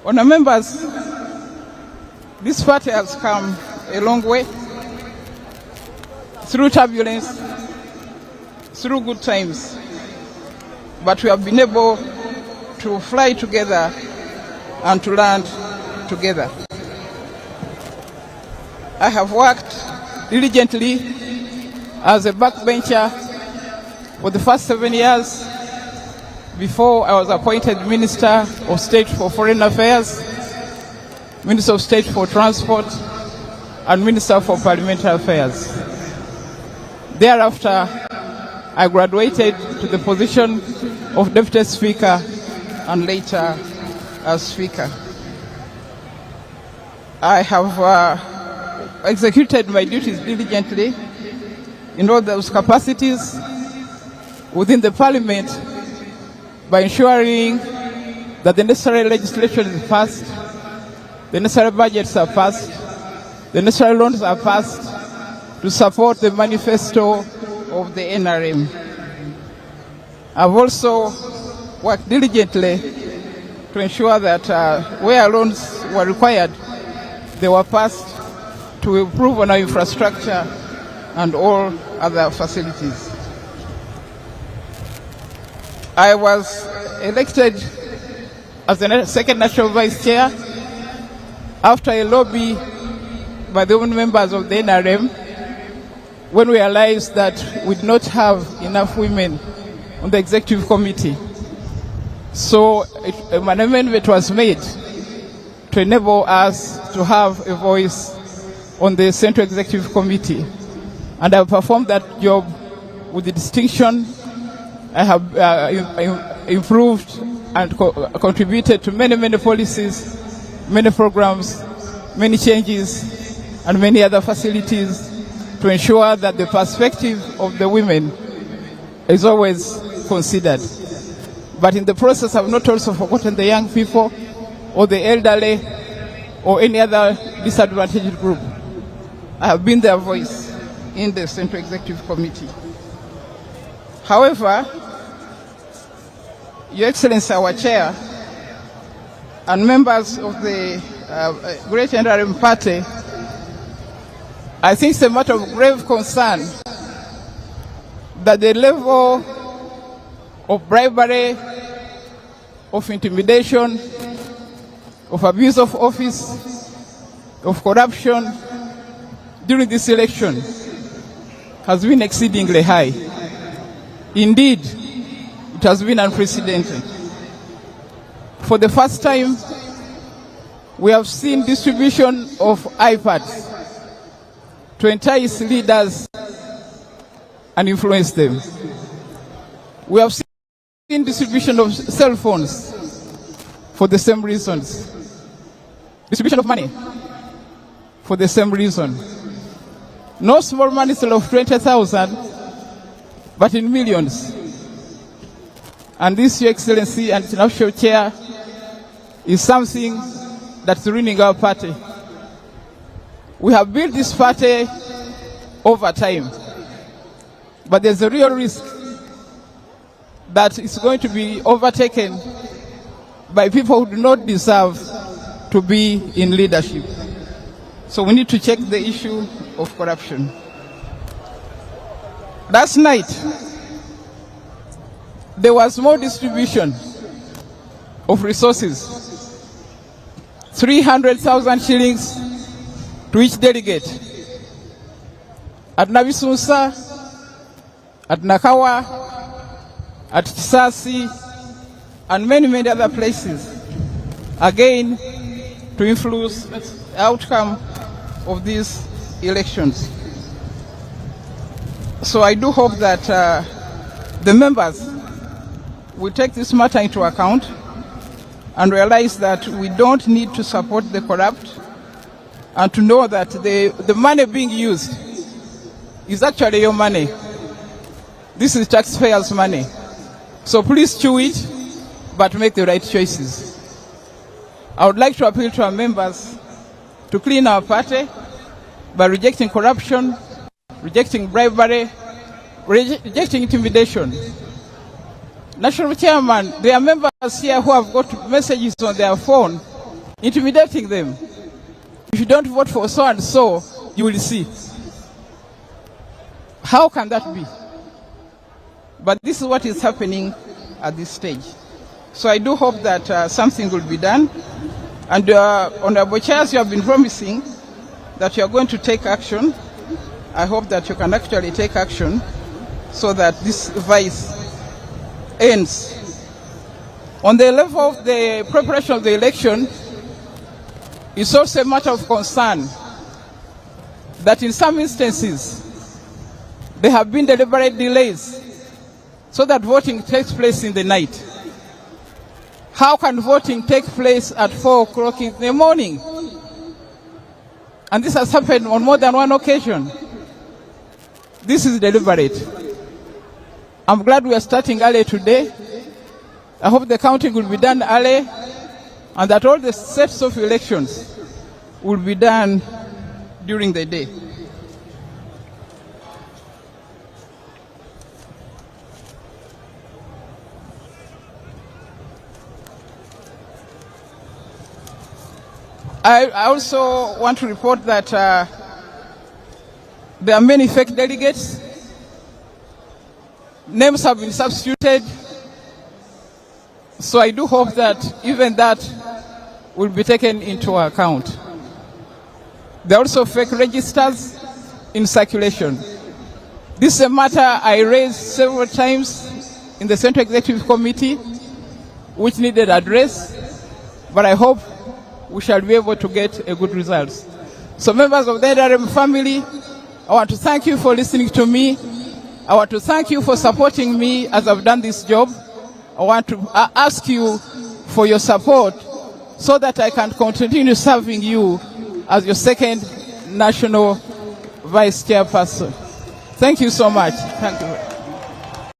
Honourable members, this party has come a long way through turbulence, through good times, but we have been able to fly together and to land together. I have worked diligently as a backbencher for the first 7 years before I was appointed Minister of State for Foreign Affairs, Minister of State for Transport, and Minister for Parliamentary Affairs. Thereafter, I graduated to the position of Deputy Speaker and later as Speaker. I have executed my duties diligently in all those capacities within the Parliament by ensuring that the necessary legislation is passed, the necessary budgets are passed, the necessary loans are passed to support the manifesto of the NRM. I've also worked diligently to ensure that where loans were required, they were passed to improve on our infrastructure and all other facilities. I was elected as the second national vice chair after a lobby by the women members of the NRM when we realized that we did not have enough women on the executive committee. So an amendment was made to enable us to have a voice on the Central Executive Committee. And I performed that job with the distinction. I have improved and contributed to many policies, many programs, many changes, and many other facilities to ensure that the perspective of the women is always considered. But in the process, I've not also forgotten the young people or the elderly or any other disadvantaged group. I have been their voice in the Central Executive Committee. However, Your Excellency, our Chair, and members of the Great NRM Party, I think it's a matter of grave concern that the level of bribery, of intimidation, of abuse of office, of corruption during this election has been exceedingly high. Indeed, it has been unprecedented. For the first time, we have seen distribution of iPads to entice leaders and influence them. We have seen distribution of cell phones for the same reasons. Distribution of money for the same reason. No small money still of 20,000, but in millions. And this, Your Excellency and International Chair, is something that's ruining our party. We have built this party over time, but there's a real risk that it's going to be overtaken by people who do not deserve to be in leadership. So we need to check the issue of corruption. Last night, there was more distribution of resources, 300,000 shillings to each delegate at Nabisunsa, at Nakawa, at Kisasi, and many other places, again to influence the outcome of these elections. So I do hope that the members will take this matter into account and realize that we don't need to support the corrupt, and to know that the money being used is actually your money. This is taxpayers' money. So please chew it, but make the right choices. I would like to appeal to our members to clean our party by rejecting corruption, rejecting bribery, rejecting intimidation. National Chairman, there are members here who have got messages on their phone intimidating them. If you don't vote for so and so, you will see. How can that be? But this is what is happening at this stage. So I do hope that something will be done. And Honorable Chairs, you have been promising that you are going to take action. I hope that you can actually take action so that this vice ends. On the level of the preparation of the election, it's also a matter of concern that in some instances there have been deliberate delays so that voting takes place in the night. How can voting take place at 4 o'clock in the morning? And this has happened on more than one occasion. This is deliberate. I'm glad we are starting early today. I hope the counting will be done early and that all the sets of elections will be done during the day. I also want to report that there are many fake delegates. Names have been substituted. So I do hope that even that will be taken into account. There are also fake registers in circulation. This is a matter I raised several times in the Central Executive Committee, which needed address, but I hope we shall be able to get a good result. So members of the NRM family, I want to thank you for listening to me. I want to thank you for supporting me as I've done this job. I want to ask you for your support so that I can continue serving you as your second national vice chairperson. Thank you so much. Thank you.